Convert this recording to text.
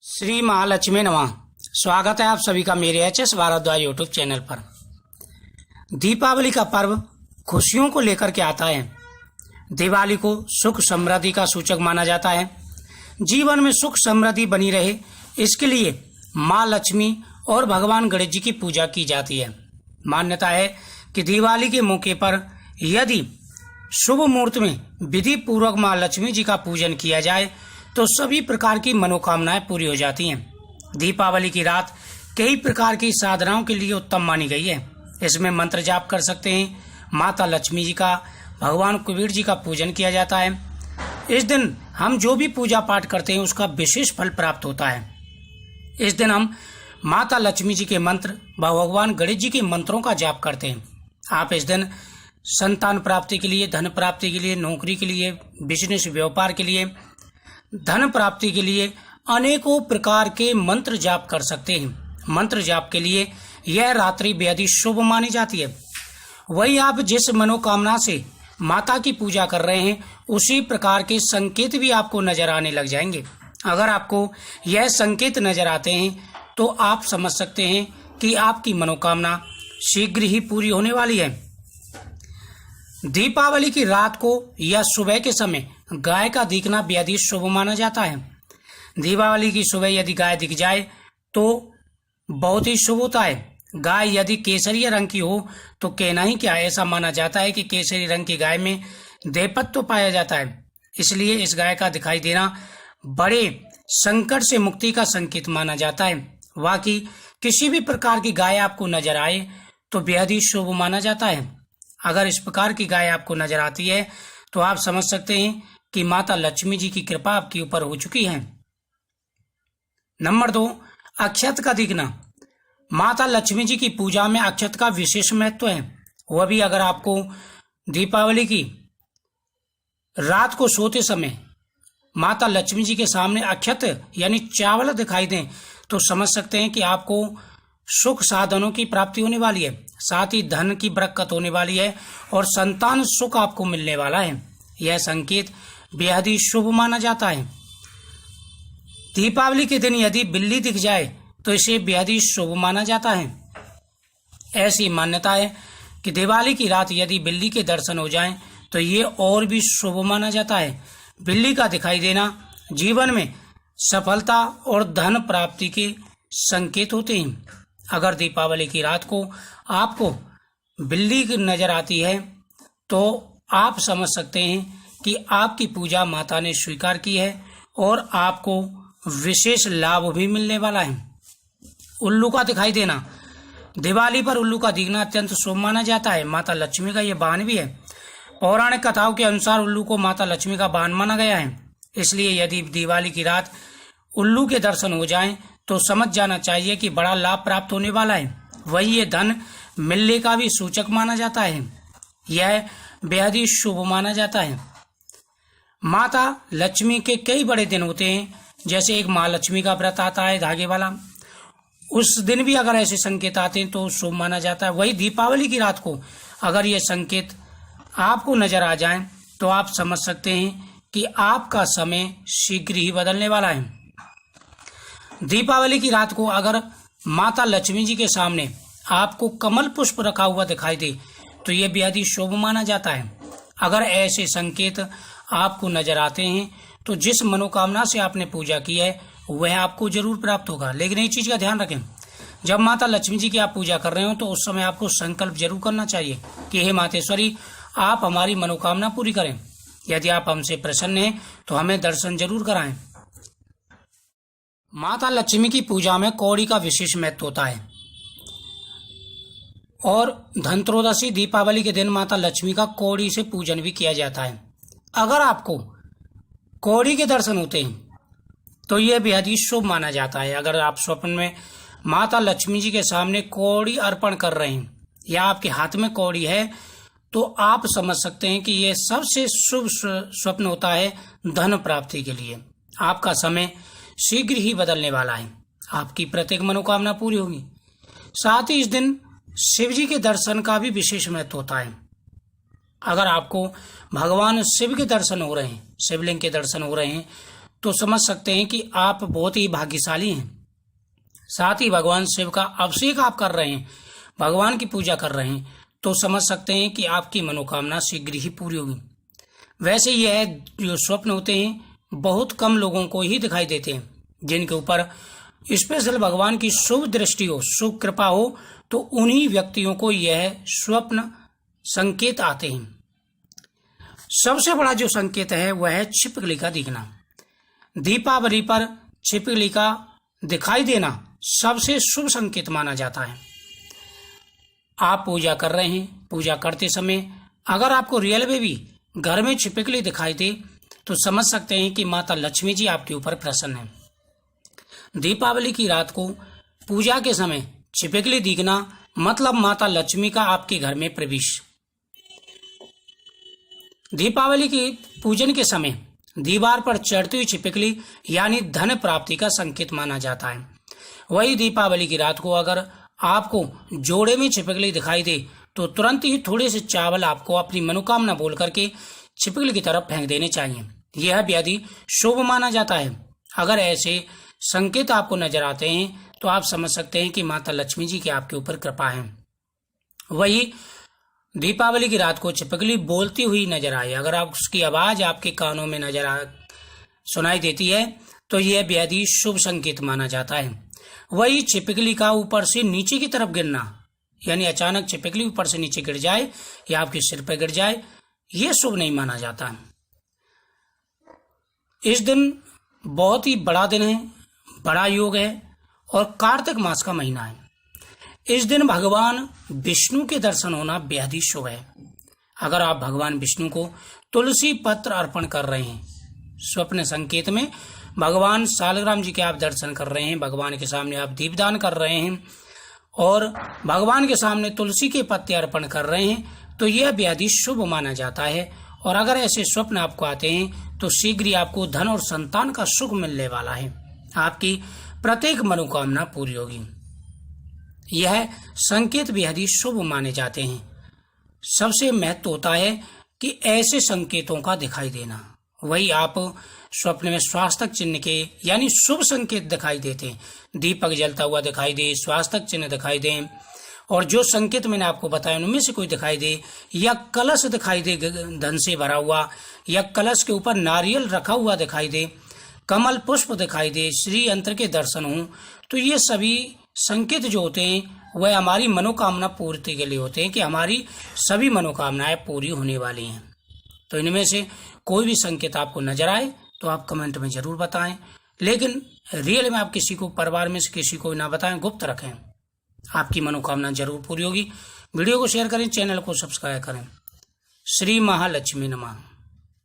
श्री महालक्ष्मी नमः। स्वागत है आप सभी का मेरे एच.एस. भारद्वाज यूट्यूब चैनल पर। दीपावली का पर्व खुशियों को लेकर के आता है। दिवाली को सुख समृद्धि का सूचक माना जाता है। जीवन में सुख समृद्धि बनी रहे, इसके लिए माँ लक्ष्मी और भगवान गणेश जी की पूजा की जाती है। मान्यता है कि दिवाली के मौके पर यदि शुभ मुहूर्त में विधि पूर्वक माँ लक्ष्मी जी का पूजन किया जाए तो सभी प्रकार की मनोकामनाएं पूरी हो जाती हैं। दीपावली की रात कई प्रकार की साधनाओं के लिए उत्तम मानी गई है। इसमें मंत्र जाप कर सकते हैं, माता लक्ष्मी जी का, भगवान कुबेर जी का पूजन किया जाता है। इस दिन हम जो भी पूजा पाठ करते हैं उसका विशेष फल प्राप्त होता है। इस दिन हम माता लक्ष्मी जी के मंत्र व भगवान गणेश जी के मंत्रों का जाप करते हैं। आप इस दिन संतान प्राप्ति के लिए, धन प्राप्ति के लिए, नौकरी के लिए, बिजनेस व्यापार के लिए, धन प्राप्ति के लिए अनेकों प्रकार के मंत्र जाप कर सकते हैं। मंत्र जाप के लिए यह रात्रि बेहद ही शुभ मानी जाती है। वही आप जिस मनोकामना से माता की पूजा कर रहे हैं उसी प्रकार के संकेत भी आपको नजर आने लग जाएंगे। अगर आपको यह संकेत नजर आते हैं तो आप समझ सकते हैं कि आपकी मनोकामना शीघ्र ही पूरी होने वाली है। दीपावली की रात को या सुबह के समय गाय का दिखना बेहद ही शुभ माना जाता है। दीपावली की सुबह यदि गाय दिख जाए तो बहुत ही शुभ होता है। गाय यदि केसरिया रंग की हो तो कहना ही क्या, ऐसा माना जाता है कि केसरी रंग की गाय में देवत्व पाया जाता है। इसलिए इस गाय का दिखाई देना बड़े संकट से मुक्ति का संकेत माना जाता है। बाकी किसी भी प्रकार की गाय आपको नजर आए तो बेहद ही शुभ माना जाता है। अगर इस प्रकार की गाय आपको नजर आती है तो आप समझ सकते हैं कि माता लक्ष्मी जी की कृपा आपके ऊपर हो चुकी है। नंबर 2, अक्षत का दिखना। माता लक्ष्मी जी की पूजा में अक्षत का विशेष महत्व है। वह भी अगर आपको दीपावली की रात को सोते समय माता लक्ष्मी जी के सामने अक्षत यानी चावल दिखाई दें तो समझ सकते हैं कि आपको सुख साधनों की प्राप्ति होने वाली है, साथ ही धन की बरकत होने वाली है और संतान सुख आपको मिलने वाला है। यह संकेत बेहद ही शुभ माना जाता है। दीपावली के दिन यदि बिल्ली दिख जाए तो इसे बेहद ही शुभ माना जाता है। ऐसी मान्यता है कि दिवाली की रात यदि बिल्ली के दर्शन हो जाएं तो ये और भी शुभ माना जाता है। बिल्ली का दिखाई देना जीवन में सफलता और धन प्राप्ति के संकेत होते हैं। अगर दीपावली की रात को आपको बिल्ली नजर आती है तो आप समझ सकते हैं कि आपकी पूजा माता ने स्वीकार की है और आपको विशेष लाभ भी मिलने वाला है। उल्लू का दिखाई देना। दिवाली पर उल्लू का दिखना अत्यंत शुभ माना जाता है। माता लक्ष्मी का यह वाहन भी है। पौराणिक कथाओं के अनुसार उल्लू को माता लक्ष्मी का वाहन माना गया है। इसलिए यदि दिवाली की रात उल्लू के दर्शन हो जाएं तो समझ जाना चाहिए कि बड़ा लाभ प्राप्त होने वाला है। वही ये धन मिलने का भी सूचक माना जाता है। यह बेहद ही शुभ माना जाता है। माता लक्ष्मी के कई बड़े दिन होते हैं, जैसे एक माँ लक्ष्मी का व्रत आता है धागे वाला, उस दिन भी अगर ऐसे संकेत आते हैं तो शुभ माना जाता है। वही दीपावली की रात को अगर ये संकेत आपको नजर आ जाएं तो आप समझ सकते हैं कि आपका समय शीघ्र ही बदलने वाला है। दीपावली की रात को अगर माता लक्ष्मी जी के सामने आपको कमल पुष्प रखा हुआ दिखाई दे तो यह बेहद ही शुभ माना जाता है। अगर ऐसे संकेत आपको नजर आते हैं तो जिस मनोकामना से आपने पूजा की है वह आपको जरूर प्राप्त होगा। लेकिन एक चीज का ध्यान रखें, जब माता लक्ष्मी जी की आप पूजा कर रहे हो तो उस समय आपको संकल्प जरूर करना चाहिए कि हे मातेश्वरी, आप हमारी मनोकामना पूरी करें। यदि आप हमसे प्रसन्न हैं तो हमें दर्शन जरूर कराएं। माता लक्ष्मी की पूजा में कौड़ी का विशेष महत्व होता है और धनत्रयोदशी दीपावली के दिन माता लक्ष्मी का कौड़ी से पूजन भी किया जाता है। अगर आपको कौड़ी के दर्शन होते हैं तो यह बेहद ही शुभ माना जाता है। अगर आप स्वप्न में माता लक्ष्मी जी के सामने कौड़ी अर्पण कर रहे हैं या आपके हाथ में कौड़ी है तो आप समझ सकते हैं कि यह सबसे शुभ स्वप्न होता है धन प्राप्ति के लिए। आपका समय शीघ्र ही बदलने वाला है। आपकी प्रत्येक मनोकामना पूरी होगी। साथ ही इस दिन शिव जी के दर्शन का भी विशेष महत्व होता है। अगर आपको भगवान शिव के दर्शन हो रहे हैं, शिवलिंग के दर्शन हो रहे हैं तो समझ सकते हैं कि आप बहुत ही भाग्यशाली हैं। साथ ही भगवान शिव का अभिषेक आप कर रहे हैं, भगवान की पूजा कर रहे हैं, तो समझ सकते हैं कि आपकी मनोकामना शीघ्र ही पूरी होगी। वैसे यह जो स्वप्न होते हैं बहुत कम लोगों को ही दिखाई देते हैं। जिनके ऊपर स्पेशल भगवान की शुभ दृष्टि हो, शुभ कृपा हो, तो उन्हीं व्यक्तियों को यह स्वप्न संकेत आते हैं। सबसे बड़ा जो संकेत है वह है छिपकली का दिखना। दीपावली पर छिपकली का दिखाई देना सबसे शुभ संकेत माना जाता है। आप पूजा कर रहे हैं, पूजा करते समय अगर आपको रियल में भी घर में छिपकली दिखाई दे तो समझ सकते हैं कि माता लक्ष्मी जी आपके ऊपर प्रसन्न है। दीपावली की रात को पूजा के समय छिपकली दिखना मतलब माता लक्ष्मी का आपके घर में प्रवेश। दीपावली की पूजन के समय दीवार पर चढ़ती हुई छिपकली यानी धन प्राप्ति का संकेत माना जाता है। वही दीपावली की रात को अगर आपको जोड़े में छिपकली दिखाई दे तो तुरंत ही थोड़े से चावल आपको अपनी मनोकामना बोल करके छिपकली की तरफ फेंक देने चाहिए। यह बेहद शुभ माना जाता है। अगर ऐसे संकेत आपको नजर आते हैं तो आप समझ सकते हैं कि माता लक्ष्मी जी की आपके ऊपर कृपा है। वही दीपावली की रात को छिपकली बोलती हुई नजर आए, अगर आप उसकी आवाज आपके कानों में सुनाई देती है तो यह बेहद ही शुभ संकेत माना जाता है। वही छिपकली का ऊपर से नीचे की तरफ गिरना यानी अचानक छिपकली ऊपर से नीचे गिर जाए या आपके सिर पर गिर जाए, यह शुभ नहीं माना जाता। इस दिन बहुत ही बड़ा दिन है, बड़ा योग है और कार्तिक मास का महीना है। इस दिन भगवान विष्णु के दर्शन होना बेहद ही शुभ है। अगर आप भगवान विष्णु को तुलसी पत्र अर्पण कर रहे हैं, स्वप्न संकेत में भगवान सालग्राम जी के आप दर्शन कर रहे हैं, भगवान के सामने आप दीपदान कर रहे हैं और भगवान के सामने तुलसी के पत्ते अर्पण कर रहे हैं, तो यह बेहद ही शुभ माना जाता है। और अगर ऐसे स्वप्न आपको आते हैं तो शीघ्र ही आपको धन और संतान का सुख मिलने वाला है। आपकी प्रत्येक मनोकामना पूरी होगी। यह संकेत बेहद ही शुभ माने जाते हैं। सबसे महत्व होता है कि ऐसे संकेतों का दिखाई देना। वही आप स्वप्न में स्वास्थ्य चिन्ह के यानी शुभ संकेत दिखाई देते हैं, दीपक जलता हुआ दिखाई दे, स्वास्थ्य चिन्ह दिखाई दे, और जो संकेत मैंने आपको बताया उनमें से कोई दिखाई दे, या कलश दिखाई दे धन से भरा हुआ, या कलश के ऊपर नारियल रखा हुआ दिखाई दे, कमल पुष्प दिखाई दे, श्री यंत्र के दर्शन हो, तो ये सभी संकेत जो होते हैं वह हमारी मनोकामना पूर्ति के लिए होते हैं कि हमारी सभी मनोकामनाएं पूरी होने वाली हैं। तो इनमें से कोई भी संकेत आपको नजर आए तो आप कमेंट में जरूर बताएं, लेकिन रियल में आप किसी को परिवार में से किसी को ना बताएं, गुप्त रखें। आपकी मनोकामना जरूर पूरी होगी। वीडियो को शेयर करें, चैनल को सब्सक्राइब करें। श्री महालक्ष्मी नमः।